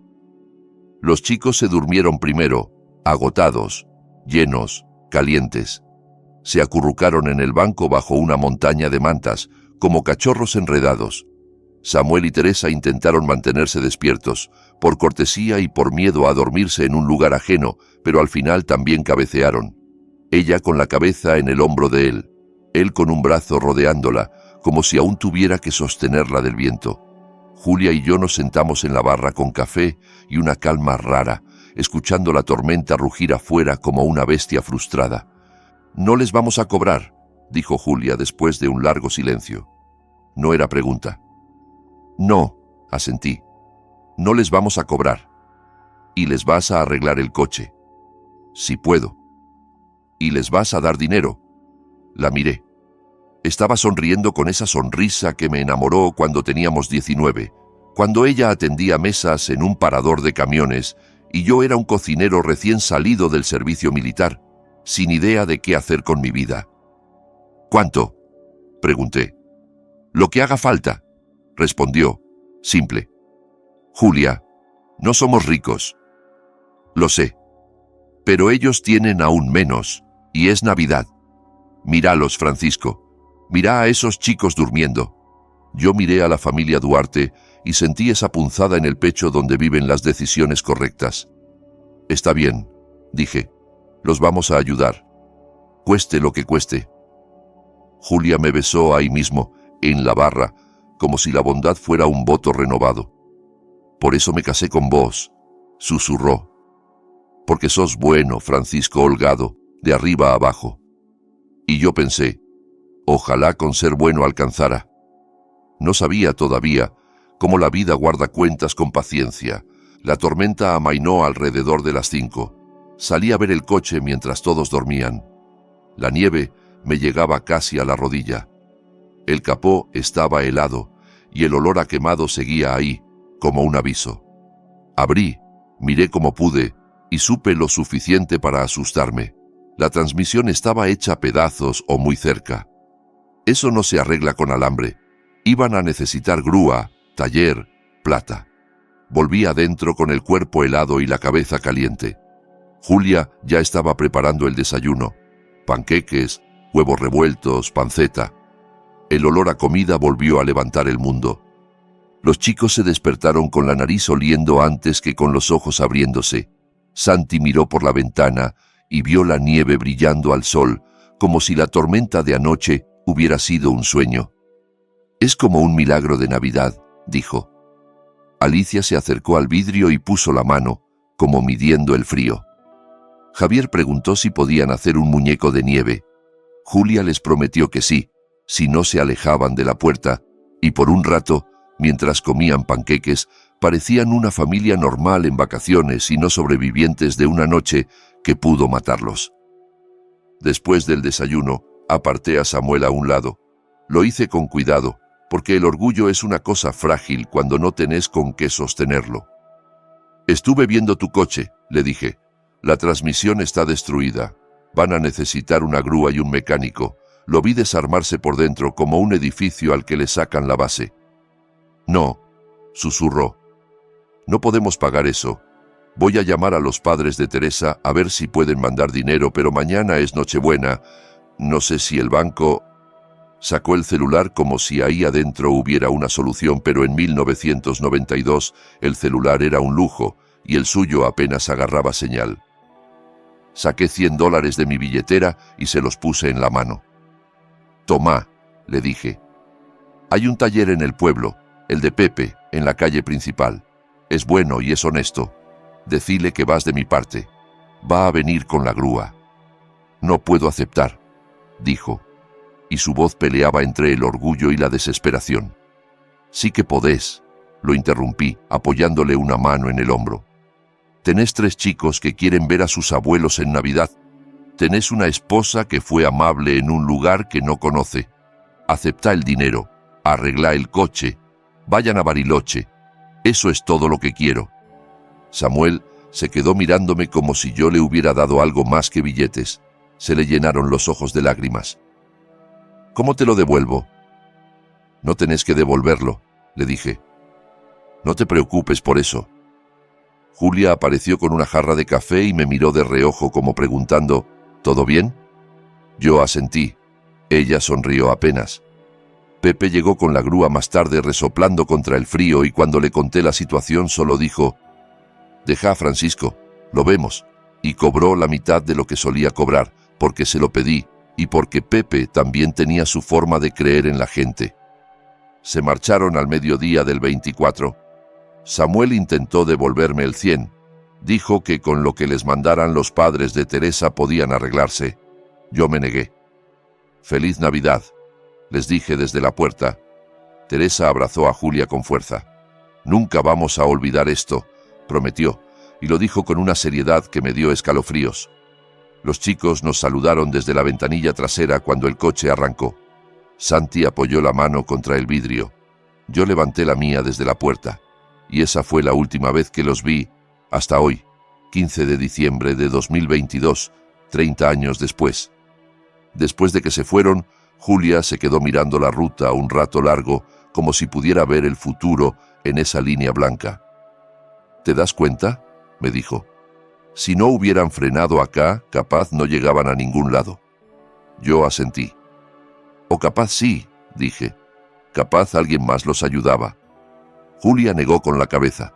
Los chicos se durmieron primero, agotados, llenos, calientes. Se acurrucaron en el banco bajo una montaña de mantas, como cachorros enredados. Samuel y Teresa intentaron mantenerse despiertos, por cortesía y por miedo a dormirse en un lugar ajeno, pero al final también cabecearon. Ella con la cabeza en el hombro de él con un brazo rodeándola, como si aún tuviera que sostenerla del viento. Julia y yo nos sentamos en la barra con café y una calma rara, escuchando la tormenta rugir afuera como una bestia frustrada. «No les vamos a cobrar», dijo Julia después de un largo silencio. No era pregunta. «No», asentí. «No les vamos a cobrar». «¿Y les vas a arreglar el coche?» «Si puedo». «¿Y les vas a dar dinero?» La miré. Estaba sonriendo con esa sonrisa que me enamoró cuando teníamos 19, cuando ella atendía mesas en un parador de camiones y yo era un cocinero recién salido del servicio militar, sin idea de qué hacer con mi vida. «¿Cuánto?», pregunté. «Lo que haga falta», respondió, simple. «Julia, no somos ricos». «Lo sé. Pero ellos tienen aún menos, y es Navidad. Míralos, Francisco. Mira a esos chicos durmiendo». Yo miré a la familia Duarte y sentí esa punzada en el pecho donde viven las decisiones correctas. «Está bien», dije. «Los vamos a ayudar. Cueste lo que cueste». Julia me besó ahí mismo, en la barra, como si la bondad fuera un voto renovado. «Por eso me casé con vos», susurró. «Porque sos bueno, Francisco Holgado, de arriba a abajo». Y yo pensé, Ojalá con ser bueno alcanzara. No sabía todavía cómo la vida guarda cuentas con paciencia. La tormenta amainó alrededor de las 5. Salí a ver el coche mientras todos dormían. La nieve me llegaba casi a la rodilla. El capó estaba helado y el olor a quemado seguía ahí, como un aviso. Abrí, miré como pude y supe lo suficiente para asustarme. La transmisión estaba hecha pedazos o muy cerca. Eso no se arregla con alambre. Iban a necesitar grúa, taller, plata. Volví adentro con el cuerpo helado y la cabeza caliente. Julia ya estaba preparando el desayuno. Panqueques, huevos revueltos, panceta. El olor a comida volvió a levantar el mundo. Los chicos se despertaron con la nariz oliendo antes que con los ojos abriéndose. Santi miró por la ventana y vio la nieve brillando al sol, como si la tormenta de anoche hubiera sido un sueño. «Es como un milagro de Navidad», dijo. Alicia se acercó al vidrio y puso la mano, como midiendo el frío. Javier preguntó si podían hacer un muñeco de nieve. Julia les prometió que sí, si no se alejaban de la puerta, y por un rato, mientras comían panqueques, parecían una familia normal en vacaciones y no sobrevivientes de una noche que pudo matarlos. Después del desayuno, aparté a Samuel a un lado. Lo hice con cuidado, porque el orgullo es una cosa frágil cuando no tenés con qué sostenerlo. «Estuve viendo tu coche», le dije. «La transmisión está destruida. Van a necesitar una grúa y un mecánico. Lo vi desarmarse por dentro como un edificio al que le sacan la base». «No», susurró. «No podemos pagar eso. Voy a llamar a los padres de Teresa a ver si pueden mandar dinero, pero mañana es Nochebuena. No sé si el banco...» Sacó el celular como si ahí adentro hubiera una solución, pero en 1992 el celular era un lujo y el suyo apenas agarraba señal. Saqué $100 de mi billetera y se los puse en la mano. «Tomá», le dije. «Hay un taller en el pueblo, el de Pepe, en la calle principal. Es bueno y es honesto. Decile que vas de mi parte. Va a venir con la grúa». «No puedo aceptar», dijo, y su voz peleaba entre el orgullo y la desesperación. «Sí que podés», lo interrumpí, apoyándole una mano en el hombro. «Tenés 3 chicos que quieren ver a sus abuelos en Navidad. Tenés una esposa que fue amable en un lugar que no conoce. Aceptá el dinero, arreglá el coche, vayan a Bariloche. Eso es todo lo que quiero». Samuel se quedó mirándome como si yo le hubiera dado algo más que billetes. Se le llenaron los ojos de lágrimas. «¿Cómo te lo devuelvo?» «No tenés que devolverlo», le dije. «No te preocupes por eso». Julia apareció con una jarra de café y me miró de reojo como preguntando, «¿Todo bien?». Yo asentí. Ella sonrió apenas. Pepe llegó con la grúa más tarde resoplando contra el frío y cuando le conté la situación solo dijo, «Deja a Francisco, lo vemos», y cobró la mitad de lo que solía cobrar, porque se lo pedí y porque Pepe también tenía su forma de creer en la gente. Se marcharon al mediodía del 24. Samuel intentó devolverme el 100. Dijo que con lo que les mandaran los padres de Teresa podían arreglarse. Yo me negué. «Feliz Navidad», les dije desde la puerta. Teresa abrazó a Julia con fuerza. «Nunca vamos a olvidar esto», prometió, y lo dijo con una seriedad que me dio escalofríos. Los chicos nos saludaron desde la ventanilla trasera cuando el coche arrancó. Santi apoyó la mano contra el vidrio. Yo levanté la mía desde la puerta, y esa fue la última vez que los vi, hasta hoy, 15 de diciembre de 2022, 30 años después. Después de que se fueron, Julia se quedó mirando la ruta un rato largo, como si pudiera ver el futuro en esa línea blanca. «¿Te das cuenta?», me dijo. «Si no hubieran frenado acá, capaz no llegaban a ningún lado». Yo asentí. «O capaz sí», dije. «Capaz alguien más los ayudaba». Julia negó con la cabeza.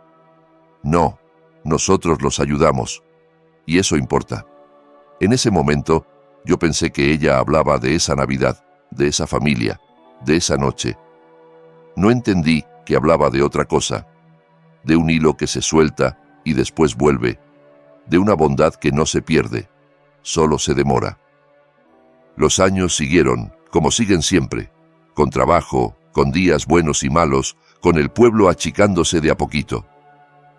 «No, nosotros los ayudamos. Y eso importa». En ese momento, yo pensé que ella hablaba de esa Navidad, de esa familia, de esa noche. No entendí que hablaba de otra cosa, de un hilo que se suelta y después vuelve, de una bondad que no se pierde, solo se demora. Los años siguieron, como siguen siempre, con trabajo, con días buenos y malos, con el pueblo achicándose de a poquito.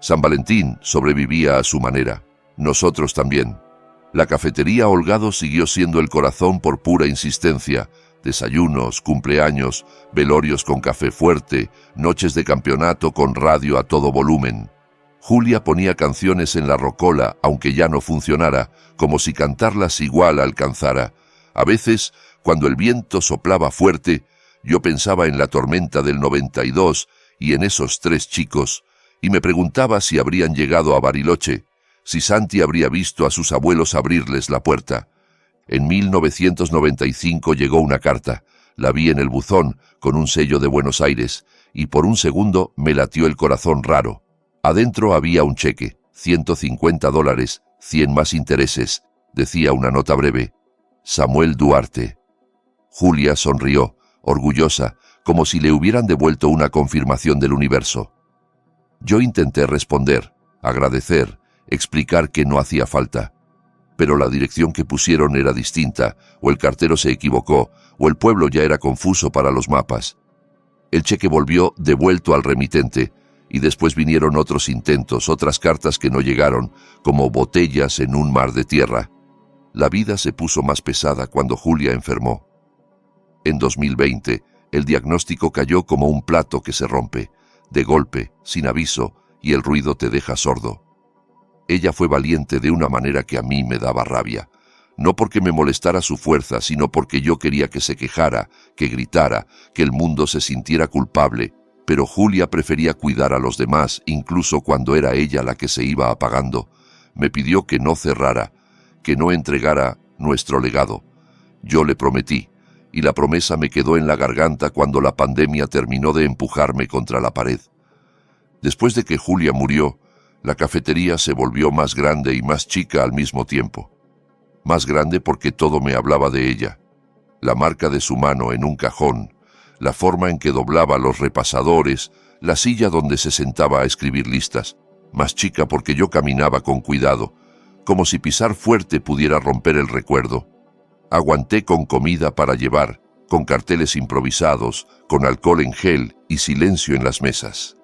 San Valentín sobrevivía a su manera, nosotros también. La cafetería Holgado siguió siendo el corazón por pura insistencia, desayunos, cumpleaños, velorios con café fuerte, noches de campeonato con radio a todo volumen. Julia ponía canciones en la rocola, aunque ya no funcionara, como si cantarlas igual alcanzara. A veces, cuando el viento soplaba fuerte, yo pensaba en la tormenta del 92 y en esos 3 chicos, y me preguntaba si habrían llegado a Bariloche, si Santi habría visto a sus abuelos abrirles la puerta. En 1995 llegó una carta, la vi en el buzón, con un sello de Buenos Aires, y por un segundo me latió el corazón raro. Adentro había un cheque, $150, 100 más intereses, decía una nota breve. Samuel Duarte. Julia sonrió, orgullosa, como si le hubieran devuelto una confirmación del universo. Yo intenté responder, agradecer, explicar que no hacía falta. Pero la dirección que pusieron era distinta, o el cartero se equivocó, o el pueblo ya era confuso para los mapas. El cheque volvió devuelto al remitente, y después vinieron otros intentos, otras cartas que no llegaron, como botellas en un mar de tierra. La vida se puso más pesada cuando Julia enfermó. En 2020, el diagnóstico cayó como un plato que se rompe, de golpe, sin aviso, y el ruido te deja sordo. Ella fue valiente de una manera que a mí me daba rabia, no porque me molestara su fuerza, sino porque yo quería que se quejara, que gritara, que el mundo se sintiera culpable, pero Julia prefería cuidar a los demás, incluso cuando era ella la que se iba apagando. Me pidió que no cerrara, que no entregara nuestro legado. Yo le prometí, y la promesa me quedó en la garganta cuando la pandemia terminó de empujarme contra la pared. Después de que Julia murió, la cafetería se volvió más grande y más chica al mismo tiempo. Más grande porque todo me hablaba de ella. La marca de su mano en un cajón, la forma en que doblaba los repasadores, la silla donde se sentaba a escribir listas. Más chica porque yo caminaba con cuidado, como si pisar fuerte pudiera romper el recuerdo. Aguanté con comida para llevar, con carteles improvisados, con alcohol en gel y silencio en las mesas.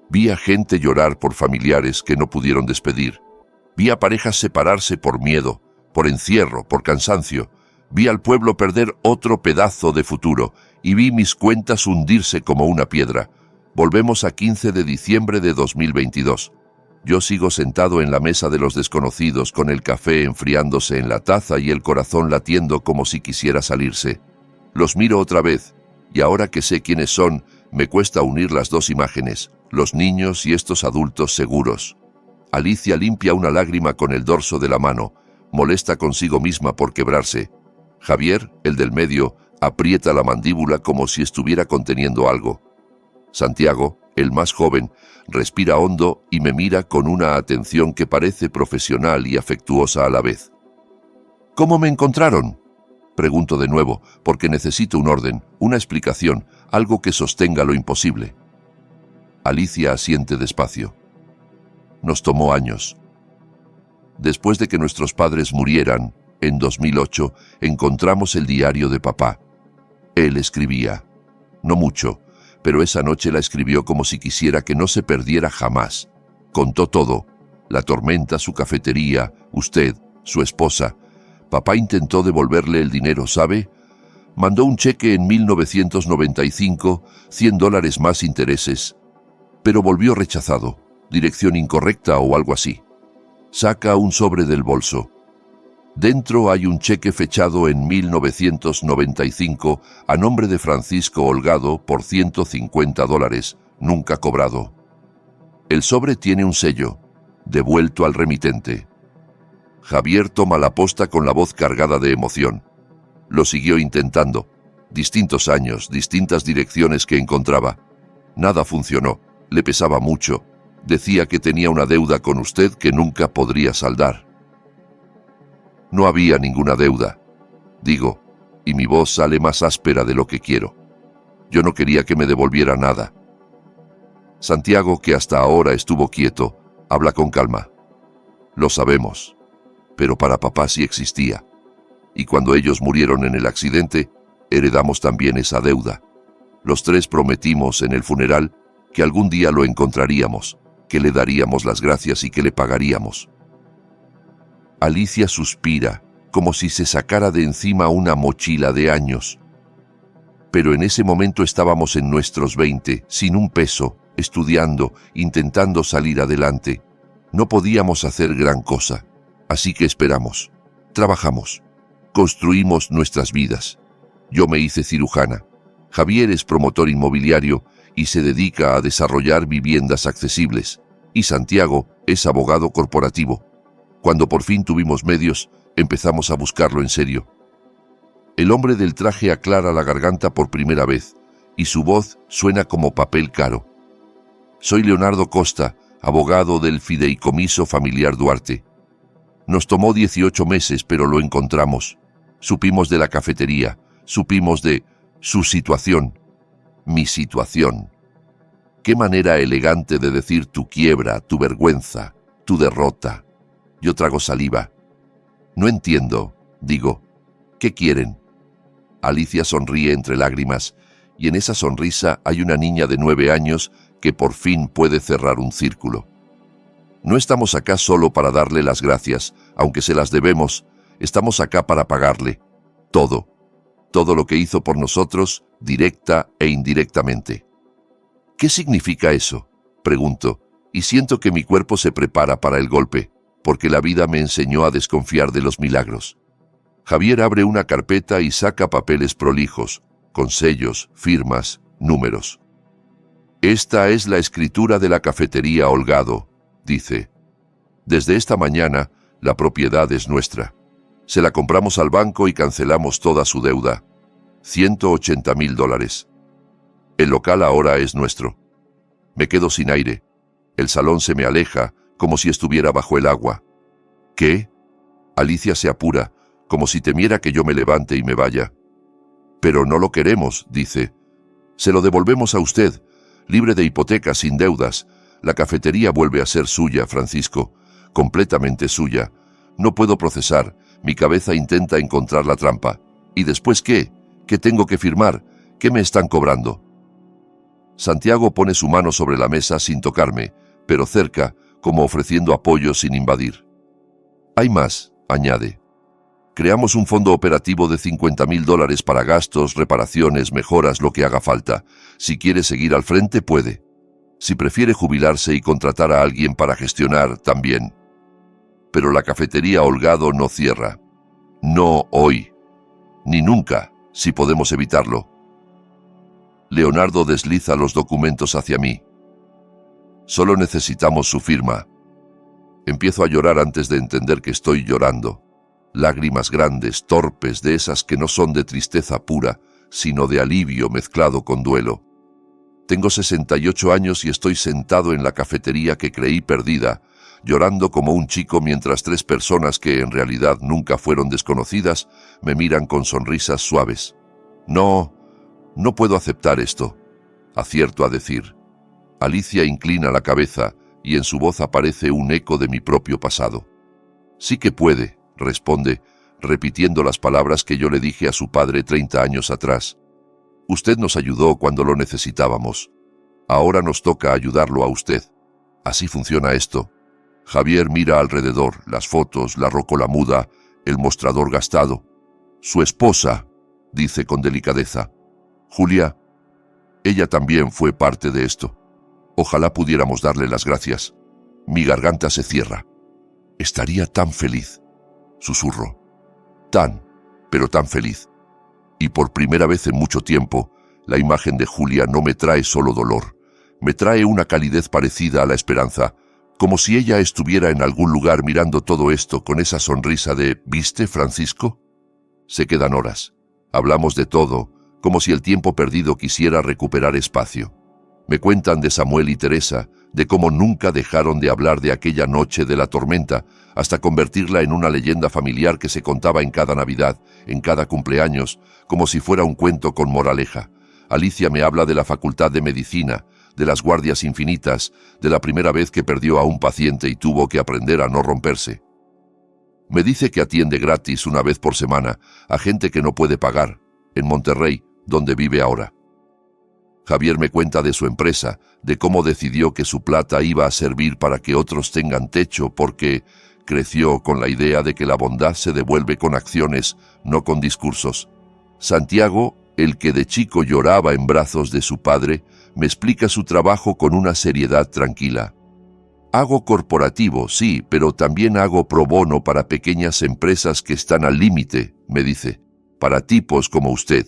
Vi a gente llorar por familiares que no pudieron despedir. Vi a parejas separarse por miedo, por encierro, por cansancio. Vi al pueblo perder otro pedazo de futuro y vi mis cuentas hundirse como una piedra. Volvemos a 15 de diciembre de 2022. Yo sigo sentado en la mesa de los desconocidos con el café enfriándose en la taza y el corazón latiendo como si quisiera salirse. Los miro otra vez y ahora que sé quiénes son, me cuesta unir las dos imágenes, los niños y estos adultos seguros. Alicia limpia una lágrima con el dorso de la mano, molesta consigo misma por quebrarse. Javier, el del medio, aprieta la mandíbula como si estuviera conteniendo algo. Santiago, el más joven, respira hondo y me mira con una atención que parece profesional y afectuosa a la vez. ¿Cómo me encontraron? Pregunto de nuevo, porque necesito un orden, una explicación, algo que sostenga lo imposible. Alicia asiente despacio. Nos tomó años. Después de que nuestros padres murieran, en 2008, encontramos el diario de papá. Él escribía. No mucho, pero esa noche la escribió como si quisiera que no se perdiera jamás. Contó todo. La tormenta, su cafetería, usted, su esposa. Papá intentó devolverle el dinero, ¿sabe? Mandó un cheque en 1995, $100 más intereses. Pero volvió rechazado, dirección incorrecta o algo así. Saca un sobre del bolso. Dentro hay un cheque fechado en 1995 a nombre de Francisco Holgado por $150, nunca cobrado. El sobre tiene un sello, devuelto al remitente. Javier toma la posta con la voz cargada de emoción. Lo siguió intentando. Distintos años, distintas direcciones que encontraba. Nada funcionó. Le pesaba mucho. Decía que tenía una deuda con usted que nunca podría saldar. No había ninguna deuda, digo, y mi voz sale más áspera de lo que quiero. Yo no quería que me devolviera nada. Santiago, que hasta ahora estuvo quieto, habla con calma. Lo sabemos, pero para papá sí existía. Y cuando ellos murieron en el accidente, Heredamos también esa deuda. Los tres prometimos en el funeral que algún día lo encontraríamos, que le daríamos las gracias y que le pagaríamos. Alicia suspira, como si se sacara de encima una mochila de años. Pero en ese momento estábamos en nuestros 20, sin un peso, estudiando, intentando salir adelante. No podíamos hacer gran cosa, así que esperamos, trabajamos, construimos nuestras vidas. Yo me hice cirujana. Javier es promotor inmobiliario y se dedica a desarrollar viviendas accesibles. Y Santiago es abogado corporativo. Cuando por fin tuvimos medios, empezamos a buscarlo en serio. El hombre del traje aclara la garganta por primera vez y su voz suena como papel caro. Soy Leonardo Costa, abogado del Fideicomiso Familiar Duarte. Nos tomó 18 meses, pero lo encontramos. Supimos de la cafetería, supimos de su situación, mi situación. Qué manera elegante de decir tu quiebra, tu vergüenza, tu derrota. Yo trago saliva. No entiendo, digo. ¿Qué quieren? Alicia sonríe entre lágrimas, y en esa sonrisa hay una niña de 9 años que por fin puede cerrar un círculo. No estamos acá solo para darle las gracias, aunque se las debemos, estamos acá para pagarle. Todo lo que hizo por nosotros, directa e indirectamente. ¿Qué significa eso?, pregunto, y siento que mi cuerpo se prepara para el golpe, porque la vida me enseñó a desconfiar de los milagros. Javier abre una carpeta y saca papeles prolijos, con sellos, firmas, números. Esta es la escritura de la cafetería Holgado, dice. Desde esta mañana, la propiedad es nuestra. Se la compramos al banco y cancelamos toda su deuda. $180,000. El local ahora es nuestro. Me quedo sin aire. El salón se me aleja, como si estuviera bajo el agua. ¿Qué? Alicia se apura, como si temiera que yo me levante y me vaya. Pero no lo queremos, dice. Se lo devolvemos a usted, libre de hipotecas, sin deudas. La cafetería vuelve a ser suya, Francisco, completamente suya. No puedo procesar, mi cabeza intenta encontrar la trampa. ¿Y después qué? ¿Qué tengo que firmar? ¿Qué me están cobrando? Santiago pone su mano sobre la mesa sin tocarme, pero cerca, como ofreciendo apoyo sin invadir. Hay más, añade. Creamos un fondo operativo de $50,000 para gastos, reparaciones, mejoras, lo que haga falta. Si quiere seguir al frente, puede. Si prefiere jubilarse y contratar a alguien para gestionar, también. Pero la cafetería Holgado no cierra. No hoy. Ni nunca, si podemos evitarlo. Leonardo desliza los documentos hacia mí. Solo necesitamos su firma. Empiezo a llorar antes de entender que estoy llorando. Lágrimas grandes, torpes, de esas que no son de tristeza pura, sino de alivio mezclado con duelo. Tengo 68 años y estoy sentado en la cafetería que creí perdida, llorando como un chico mientras 3 personas que en realidad nunca fueron desconocidas me miran con sonrisas suaves. No puedo aceptar esto, acierto a decir. Alicia inclina la cabeza y en su voz aparece un eco de mi propio pasado. Sí que puede, responde, repitiendo las palabras que yo le dije a su padre 30 años atrás. Usted nos ayudó cuando lo necesitábamos. Ahora nos toca ayudarlo a usted. Así funciona esto. Javier mira alrededor, las fotos, la rócola muda, el mostrador gastado. Su esposa, dice con delicadeza. Julia, ella también fue parte de esto. Ojalá pudiéramos darle las gracias. Mi garganta se cierra. Estaría tan feliz, susurro. Pero tan feliz. Y por primera vez en mucho tiempo, la imagen de Julia no me trae solo dolor. Me trae una calidez parecida a la esperanza, como si ella estuviera en algún lugar mirando todo esto con esa sonrisa de ¿viste, Francisco? Se quedan horas. Hablamos de todo, como si el tiempo perdido quisiera recuperar espacio. Me cuentan de Samuel y Teresa, de cómo nunca dejaron de hablar de aquella noche de la tormenta, hasta convertirla en una leyenda familiar que se contaba en cada Navidad, en cada cumpleaños, como si fuera un cuento con moraleja. Alicia me habla de la Facultad de Medicina, de las guardias infinitas, de la primera vez que perdió a un paciente y tuvo que aprender a no romperse. Me dice que atiende gratis una vez por semana a gente que no puede pagar, en Monterrey, donde vive ahora. Javier me cuenta de su empresa, de cómo decidió que su plata iba a servir para que otros tengan techo, porque creció con la idea de que la bondad se devuelve con acciones, no con discursos. Santiago, el que de chico lloraba en brazos de su padre, me explica su trabajo con una seriedad tranquila. Hago corporativo, sí, pero también hago pro bono para pequeñas empresas que están al límite, me dice, para tipos como usted,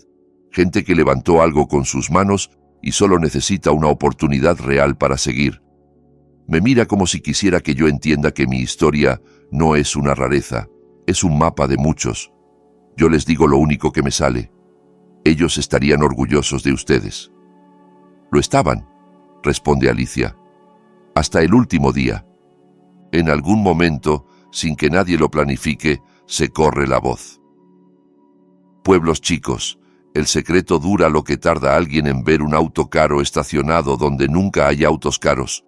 gente que levantó algo con sus manos y solo necesita una oportunidad real para seguir. Me mira como si quisiera que yo entienda que mi historia no es una rareza, es un mapa de muchos. Yo les digo lo único que me sale. Ellos estarían orgullosos de ustedes. Lo estaban, responde Alicia. Hasta el último día. En algún momento, sin que nadie lo planifique, se corre la voz. Pueblos chicos, el secreto dura lo que tarda alguien en ver un auto caro estacionado donde nunca hay autos caros.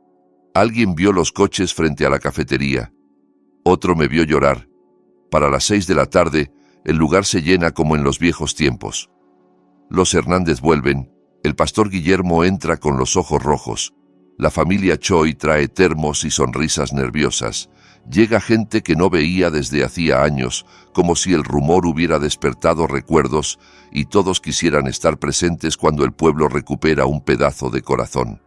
Alguien vio los coches frente a la cafetería. Otro me vio llorar. Para las 6 de la tarde, el lugar se llena como en los viejos tiempos. Los Hernández vuelven, el pastor Guillermo entra con los ojos rojos. La familia Choi trae termos y sonrisas nerviosas. Llega gente que no veía desde hacía años, como si el rumor hubiera despertado recuerdos y todos quisieran estar presentes cuando el pueblo recupera un pedazo de corazón.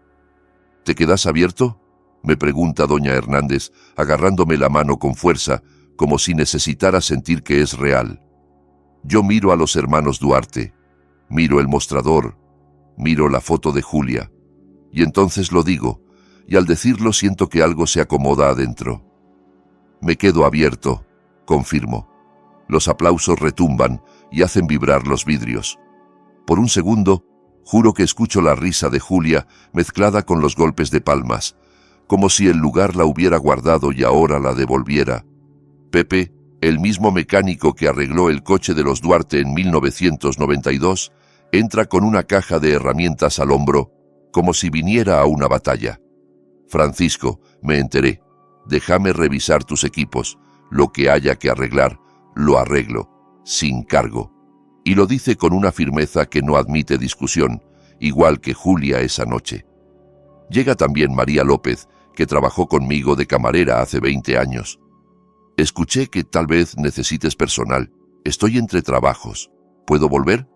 ¿Te quedas abierto?, me pregunta doña Hernández, agarrándome la mano con fuerza, como si necesitara sentir que es real. Yo miro a los hermanos Duarte, miro el mostrador, miro la foto de Julia. Y entonces lo digo, y al decirlo siento que algo se acomoda adentro. Me quedo abierto, confirmo. Los aplausos retumban y hacen vibrar los vidrios. Por un segundo, juro que escucho la risa de Julia mezclada con los golpes de palmas, como si el lugar la hubiera guardado y ahora la devolviera. Pepe, el mismo mecánico que arregló el coche de los Duarte en 1992, entra con una caja de herramientas al hombro, como si viniera a una batalla. Francisco, me enteré, déjame revisar tus equipos, lo que haya que arreglar, lo arreglo, sin cargo. Y lo dice con una firmeza que no admite discusión, igual que Julia esa noche. Llega también María López, que trabajó conmigo de camarera hace 20 años. Escuché que tal vez necesites personal, estoy entre trabajos, ¿puedo volver?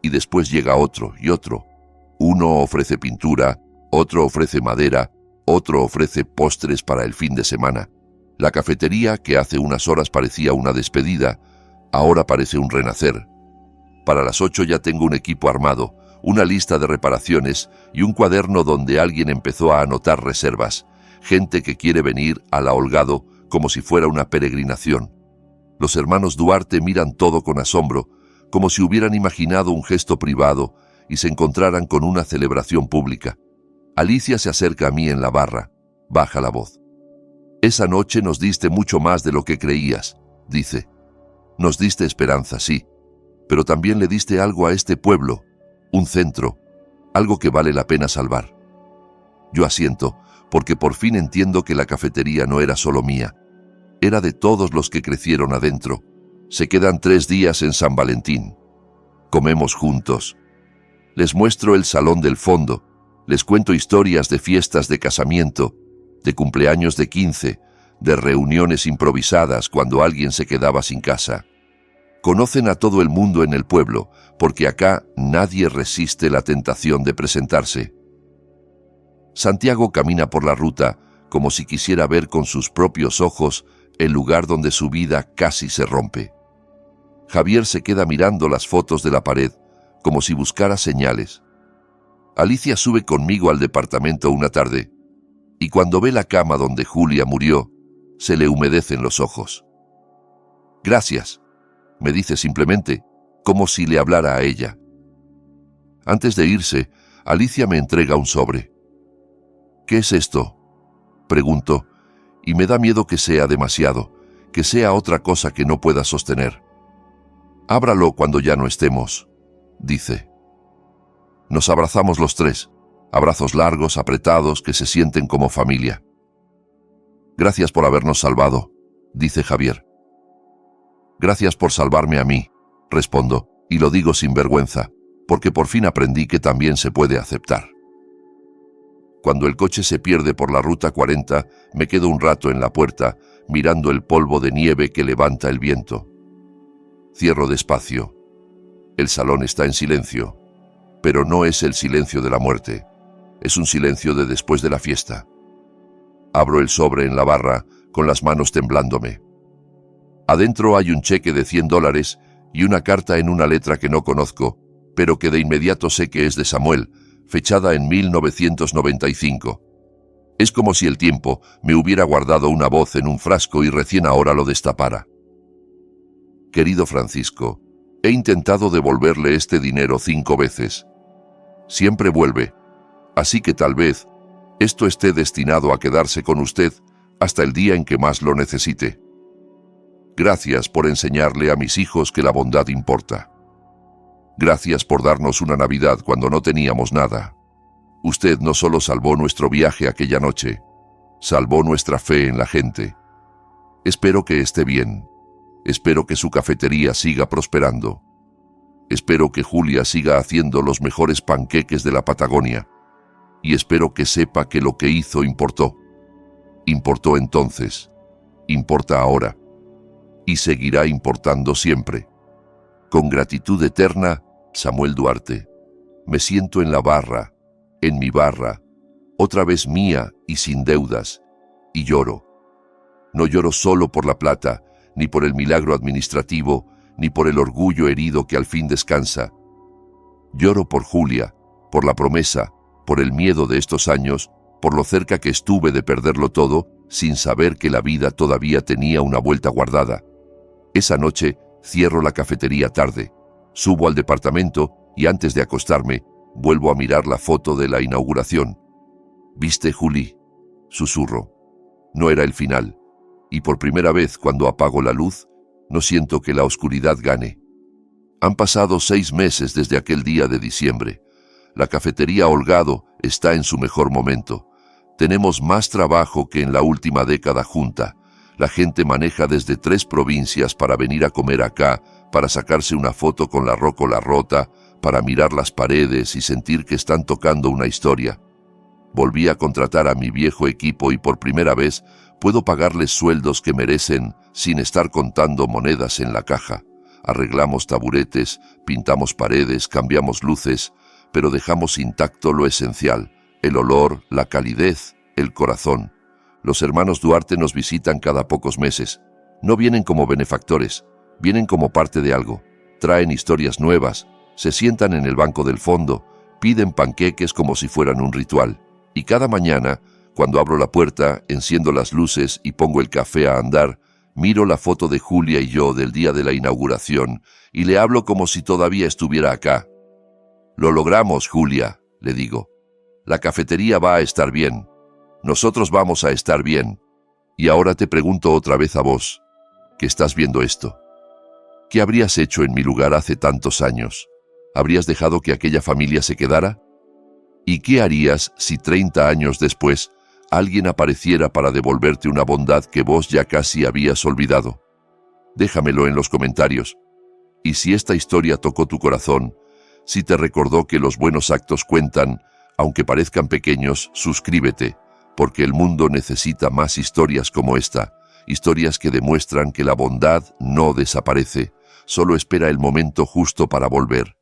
Y después llega otro y otro. Uno ofrece pintura, otro ofrece madera, otro ofrece postres para el fin de semana. La cafetería, que hace unas horas parecía una despedida, ahora parece un renacer. Para las 8 ya tengo un equipo armado, una lista de reparaciones y un cuaderno donde alguien empezó a anotar reservas, gente que quiere venir a La Holgado como si fuera una peregrinación. Los hermanos Duarte miran todo con asombro, como si hubieran imaginado un gesto privado y se encontraran con una celebración pública. Alicia se acerca a mí en la barra, baja la voz. Esa noche nos diste mucho más de lo que creías, dice. Nos diste esperanza, sí, pero también le diste algo a este pueblo, un centro, algo que vale la pena salvar. Yo asiento, porque por fin entiendo que la cafetería no era solo mía, era de todos los que crecieron adentro. Se quedan 3 días en San Valentín. Comemos juntos. Les muestro el salón del fondo, les cuento historias de fiestas de casamiento, de cumpleaños de 15, de reuniones improvisadas cuando alguien se quedaba sin casa. Conocen a todo el mundo en el pueblo, porque acá nadie resiste la tentación de presentarse. Santiago camina por la ruta, como si quisiera ver con sus propios ojos el lugar donde su vida casi se rompe. Javier se queda mirando las fotos de la pared, como si buscara señales. Alicia sube conmigo al departamento una tarde, y cuando ve la cama donde Julia murió, se le humedecen los ojos. Gracias, me dice simplemente, como si le hablara a ella. Antes de irse, Alicia me entrega un sobre. ¿Qué es esto?, pregunto, y me da miedo que sea demasiado, que sea otra cosa que no pueda sostener. Ábralo cuando ya no estemos, dice. Nos abrazamos los 3, abrazos largos, apretados, que se sienten como familia. Gracias por habernos salvado, dice Javier. Gracias por salvarme a mí, respondo, Y lo digo sin vergüenza, porque por fin aprendí que también se puede aceptar. Cuando el coche se pierde por la ruta 40, me quedo un rato en la puerta, mirando el polvo de nieve que levanta el viento. Cierro despacio. El salón está en silencio, pero no es el silencio de la muerte. Es un silencio de después de la fiesta. Abro el sobre en la barra, con las manos temblándome. Adentro hay un cheque de $100 y una carta en una letra que no conozco, pero que de inmediato sé que es de Samuel, fechada en 1995. Es como si el tiempo me hubiera guardado una voz en un frasco y recién ahora lo destapara. Querido Francisco, he intentado devolverle este dinero 5 veces. Siempre vuelve, así que tal vez esto esté destinado a quedarse con usted hasta el día en que más lo necesite. Gracias por enseñarle a mis hijos que la bondad importa. Gracias por darnos una Navidad cuando no teníamos nada. Usted no solo salvó nuestro viaje aquella noche, salvó nuestra fe en la gente. Espero que esté bien. Espero que su cafetería siga prosperando. Espero que Julia siga haciendo los mejores panqueques de la Patagonia. Y espero que sepa que lo que hizo importó. Importó entonces, importa ahora, y seguirá importando siempre. Con gratitud eterna, Samuel Duarte. Me siento en la barra, en mi barra, otra vez mía y sin deudas, y lloro. No lloro solo por la plata, ni por el milagro administrativo, ni por el orgullo herido que al fin descansa. Lloro por Julia, por la promesa, por el miedo de estos años, por lo cerca que estuve de perderlo todo, sin saber que la vida todavía tenía una vuelta guardada. Esa noche cierro la cafetería tarde, subo al departamento y antes de acostarme, vuelvo a mirar la foto de la inauguración. ¿Viste, Juli? Susurro. No era el final, y por primera vez cuando apago la luz, no siento que la oscuridad gane. Han pasado 6 meses desde aquel día de diciembre. La cafetería Holgado está en su mejor momento. Tenemos más trabajo que en la última década junta. La gente maneja desde 3 provincias para venir a comer acá, para sacarse una foto con la rócola rota, para mirar las paredes y sentir que están tocando una historia. Volví a contratar a mi viejo equipo y por primera vez puedo pagarles sueldos que merecen sin estar contando monedas en la caja. Arreglamos taburetes, pintamos paredes, cambiamos luces, pero dejamos intacto lo esencial, el olor, la calidez, el corazón. Los hermanos Duarte nos visitan cada pocos meses. No vienen como benefactores, vienen como parte de algo. Traen historias nuevas, se sientan en el banco del fondo, piden panqueques como si fueran un ritual. Y cada mañana, cuando abro la puerta, enciendo las luces y pongo el café a andar, miro la foto de Julia y yo del día de la inauguración y le hablo como si todavía estuviera acá. Lo logramos, Julia, le digo. La cafetería va a estar bien. Nosotros vamos a estar bien. Y ahora te pregunto otra vez a vos, que estás viendo esto. ¿Qué habrías hecho en mi lugar hace tantos años? ¿Habrías dejado que aquella familia se quedara? ¿Y qué harías si 30 años después alguien apareciera para devolverte una bondad que vos ya casi habías olvidado? Déjamelo en los comentarios. Y si esta historia tocó tu corazón, si te recordó que los buenos actos cuentan, aunque parezcan pequeños, suscríbete, porque el mundo necesita más historias como esta, historias que demuestran que la bondad no desaparece, solo espera el momento justo para volver.